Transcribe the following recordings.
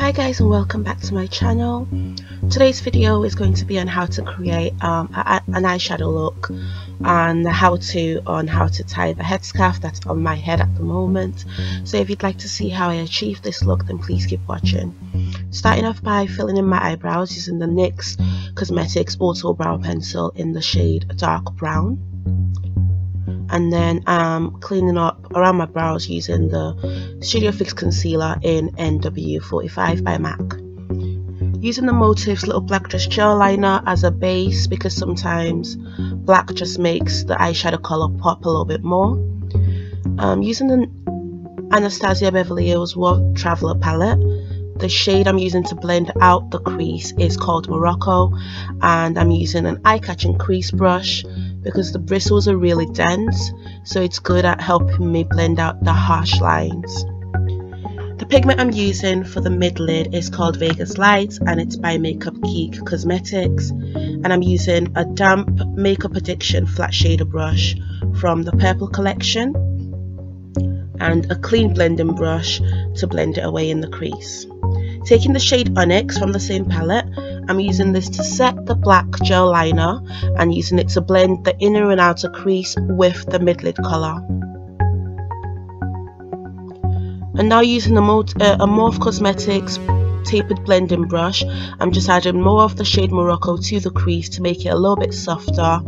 Hi guys, and welcome back to my channel. Today's video is going to be on how to create an eyeshadow look and how to tie the headscarf that's on my head at the moment. So if you'd like to see how I achieve this look, then please keep watching. Starting off by filling in my eyebrows using the NYX Cosmetics Auto Brow Pencil in the shade Dark Brown. And then cleaning up around my brows using the Studio Fix Concealer in NW45 by MAC. Using the Motives Little Black Dress Gel Liner as a base because sometimes black just makes the eyeshadow colour pop a little bit more. Using the Anastasia Beverly Hills World Traveler palette. The shade I'm using to blend out the crease is called Morocco, and I'm using an eye-catching crease brush because the bristles are really dense, so it's good at helping me blend out the harsh lines. The pigment I'm using for the mid lid is called Vegas Lights, and it's by MOTD Cosmetics, and I'm using a damp Makeup Addiction flat shader brush from the purple collection and a clean blending brush to blend it away in the crease. Taking the shade Onyx from the same palette, I'm using this to set the black gel liner and using it to blend the inner and outer crease with the mid-lid colour. And now using a Morphe Cosmetics tapered blending brush, I'm just adding more of the shade Morocco to the crease to make it a little bit softer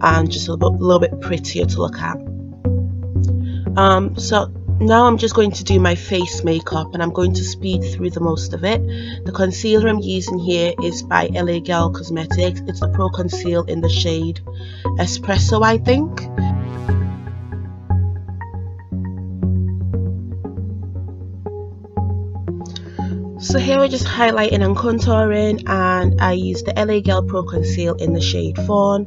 and just a little bit prettier to look at. So now I'm just going to do my face makeup, and I'm going to speed through the most of it. The concealer I'm using here is by Lagirl Cosmetics. It's the Proconceal in the shade Espresso, I think. So here we're just highlighting and contouring, and I use the Lagirl Proconceal in the shade Fawn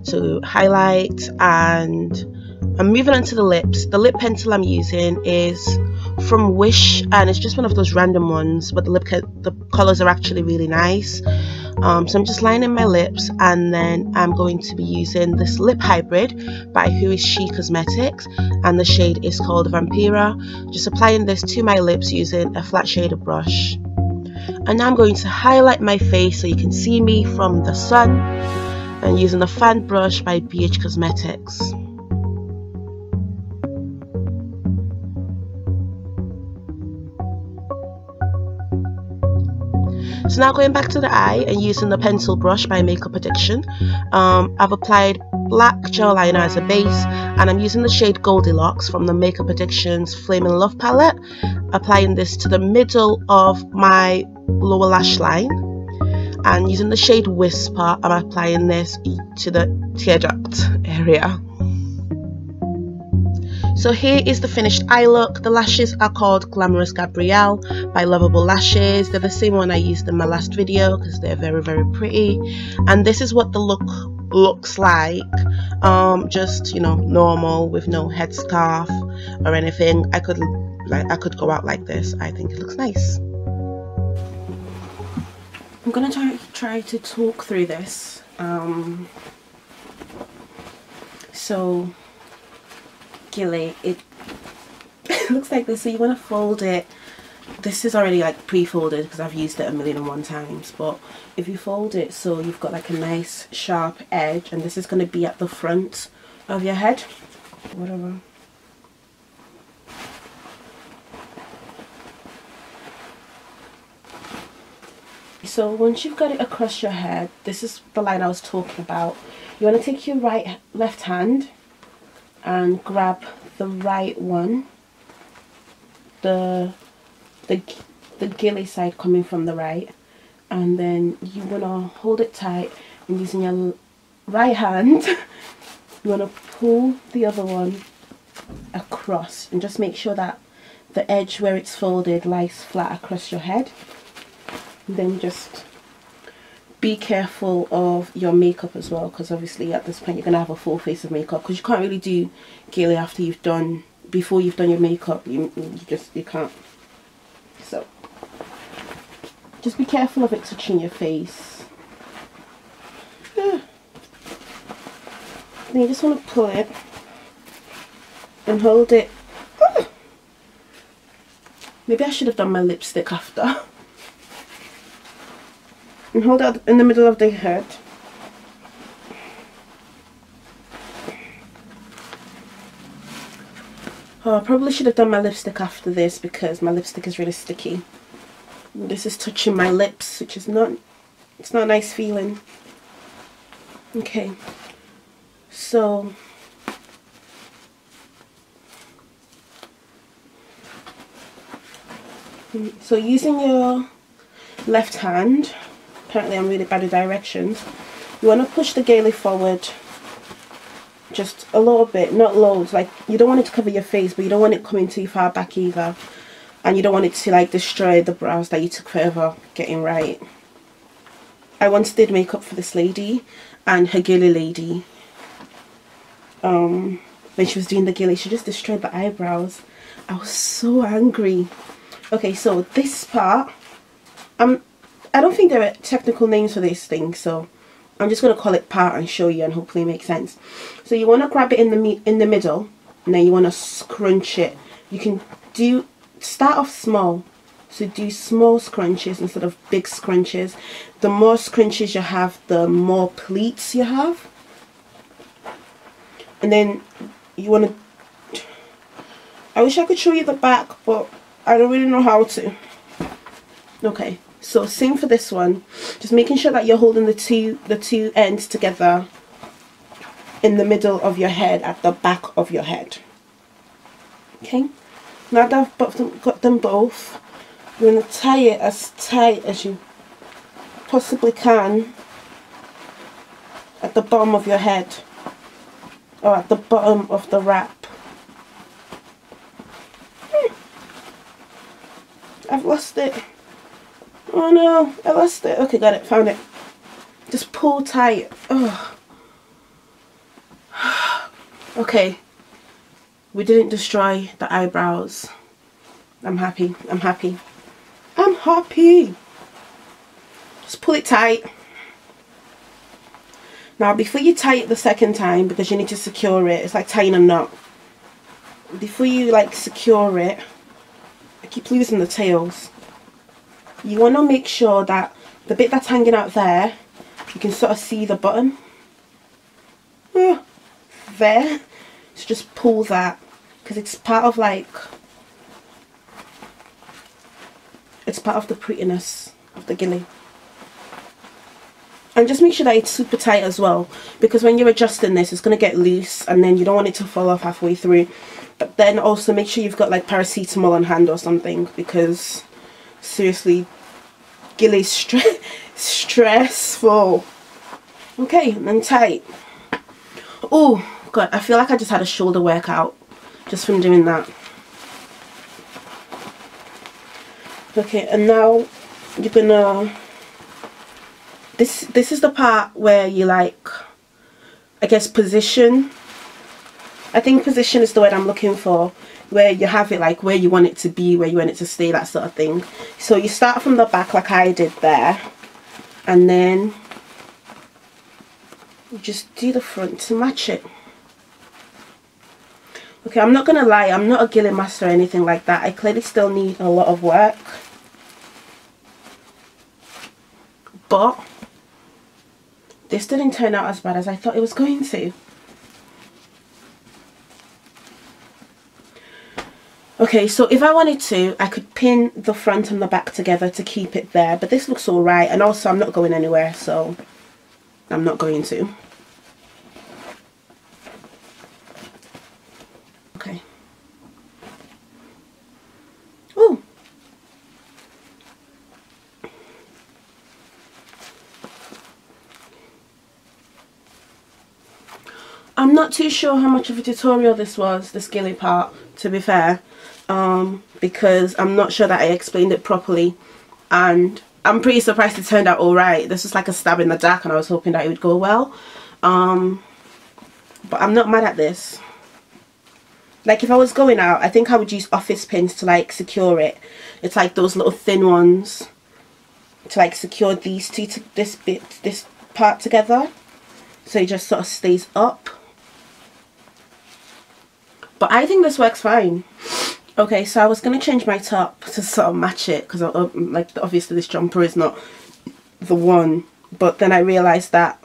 to highlight, and I'm moving on to the lips. The lip pencil I'm using is from Wish, and it's just one of those random ones, but the colours are actually really nice. So I'm just lining my lips, and then I'm going to be using this lip hybrid by Who Is She Cosmetics, and the shade is called Vampira. Just applying this to my lips using a flat shader brush. And now I'm going to highlight my face so you can see me from the sun, and using the fan brush by BH Cosmetics. So now going back to the eye and using the pencil brush by Makeup Addiction, I've applied black gel liner as a base, and I'm using the shade Goldilocks from the Makeup Addiction's Flame in Love palette, applying this to the middle of my lower lash line, and using the shade Whisper, I'm applying this to the tear duct area. So here is the finished eye look. The lashes are called Glamorous Gabrielle by Lovable Lashes. They're the same one I used in my last video because they're very, very pretty. And this is what the look looks like. Just, you know, normal with no headscarf or anything. I could go out like this. I think it looks nice. I'm gonna try to talk through this. So Gele, it looks like this. So you want to fold it. This is already like pre-folded because I've used it 1,001 times, but if you fold it so you've got like a nice sharp edge, and this is going to be at the front of your head, whatever. So once you've got it across your head, this is the line I was talking about. You want to take your left hand and grab the right one, the Gele side coming from the right, and then you want to hold it tight, and using your right hand you want to pull the other one across, and just make sure that the edge where it's folded lies flat across your head. And then just be careful of your makeup as well, because obviously at this point you're gonna have a full face of makeup, because you can't really do Gele before you've done your makeup. You can't. So just be careful of it touching your face. Then you just want to pull it and hold it. Maybe I should have done my lipstick after. and hold it in the middle of the head. Oh, I probably should have done my lipstick after this because my lipstick is really sticky. This is touching my lips, which is not, it's not a nice feeling. Okay, so using your left hand, apparently I'm really bad with directions, you want to push the Gele forward just a little bit, not loads. Like, you don't want it to cover your face, but you don't want it coming too far back either, and you don't want it to like destroy the brows that you took forever getting right. I once did makeup for this lady and her Gele lady, when she was doing the Gele, she just destroyed the eyebrows. I was so angry. Okay, so this part, I don't think there are technical names for this thing, so I'm just going to call it part and show you, and hopefully it makes sense. So you want to grab it in the middle, and then you want to scrunch it. You can start off small, so do small scrunches instead of big scrunches. The more scrunches you have, the more pleats you have. And then you want to, I wish I could show you the back, but I don't really know how to. Okay, so same for this one, just making sure that you're holding the two ends together in the middle of your head, at the back of your head. Okay, now that I've got them both, you're going to tie it as tight as you possibly can at the bottom of your head, or at the bottom of the wrap. I've lost it. Oh no, I lost it. Okay, got it, found it. Just pull tight. Oh. Okay, we didn't destroy the eyebrows. I'm happy, I'm happy. I'm happy. Just pull it tight. Now before you tie it the second time, because you need to secure it, it's like tying a knot. Before you like secure it, I keep losing the tails. You want to make sure that the bit that's hanging out there, you can sort of see the bottom. There. So just pull that, because it's part of like, it's part of the prettiness of the Gele. And just make sure that it's super tight as well, because when you're adjusting this, it's going to get loose and then you don't want it to fall off halfway through. But then also make sure you've got like paracetamol on hand or something, because seriously, Gele is stressful. Okay, and then tight. Oh god, I feel like I just had a shoulder workout just from doing that. Okay, and now you're gonna, this is the part where you like, I guess, position. I think position is the word I'm looking for, where you have it like where you want it to be, where you want it to stay, that sort of thing. So you start from the back like I did there, and then you just do the front to match it. Okay, I'm not gonna lie, I'm not a Gele master or anything like that. I clearly still need a lot of work, but this didn't turn out as bad as I thought it was going to. Okay, so if I wanted to, I could pin the front and the back together to keep it there, but this looks alright, and also I'm not going anywhere, so I'm not going to. Okay. Oh! I'm not too sure how much of a tutorial this was, this Gele part, to be fair. Because I'm not sure that I explained it properly, and I'm pretty surprised it turned out alright. This was like a stab in the dark and I was hoping that it would go well, but I'm not mad at this. Like, if I was going out, I think I would use office pins to like secure it. It's like those little thin ones to like secure these two, this part together, so it just sort of stays up. But I think this works fine. Okay, so I was going to change my top to sort of match it, because like obviously this jumper is not the one, but then I realized that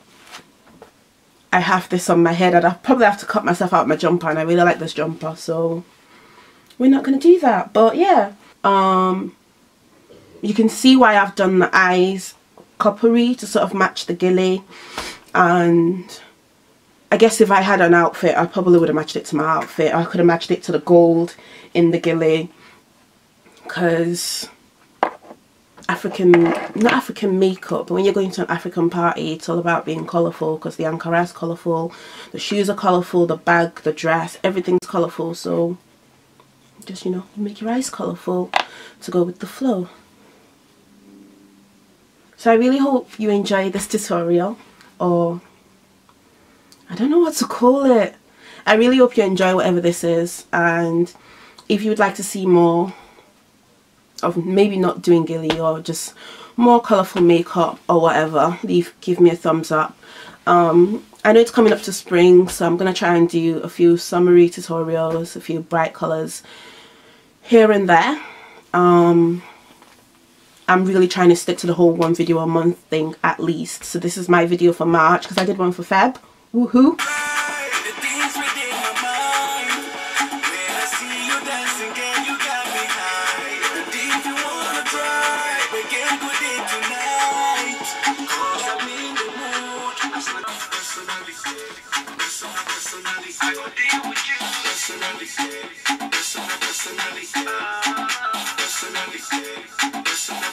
I have this on my head and I probably have to cut myself out my jumper, and I really like this jumper, so we're not going to do that. But yeah, you can see why I've done the eyes coppery to sort of match the Gele, and I guess if I had an outfit I probably would have matched it to my outfit. I could have matched it to the gold in the Gele, because not African makeup, but when you're going to an African party, it's all about being colourful, because the Ankara is colourful, the shoes are colourful, the bag, the dress, everything's colourful. So just, you know, make your eyes colourful to go with the flow. So I really hope you enjoy this tutorial, or I don't know what to call it. I really hope you enjoy whatever this is, and if you would like to see more of maybe not doing Gele or just more colourful makeup or whatever, give me a thumbs up. I know it's coming up to spring, so I'm going to try and do a few summery tutorials, a few bright colours here and there. I'm really trying to stick to the whole one video a month thing at least. So this is my video for March, because I did one for Feb. Woohoo!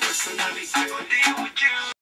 Personally, I go deal with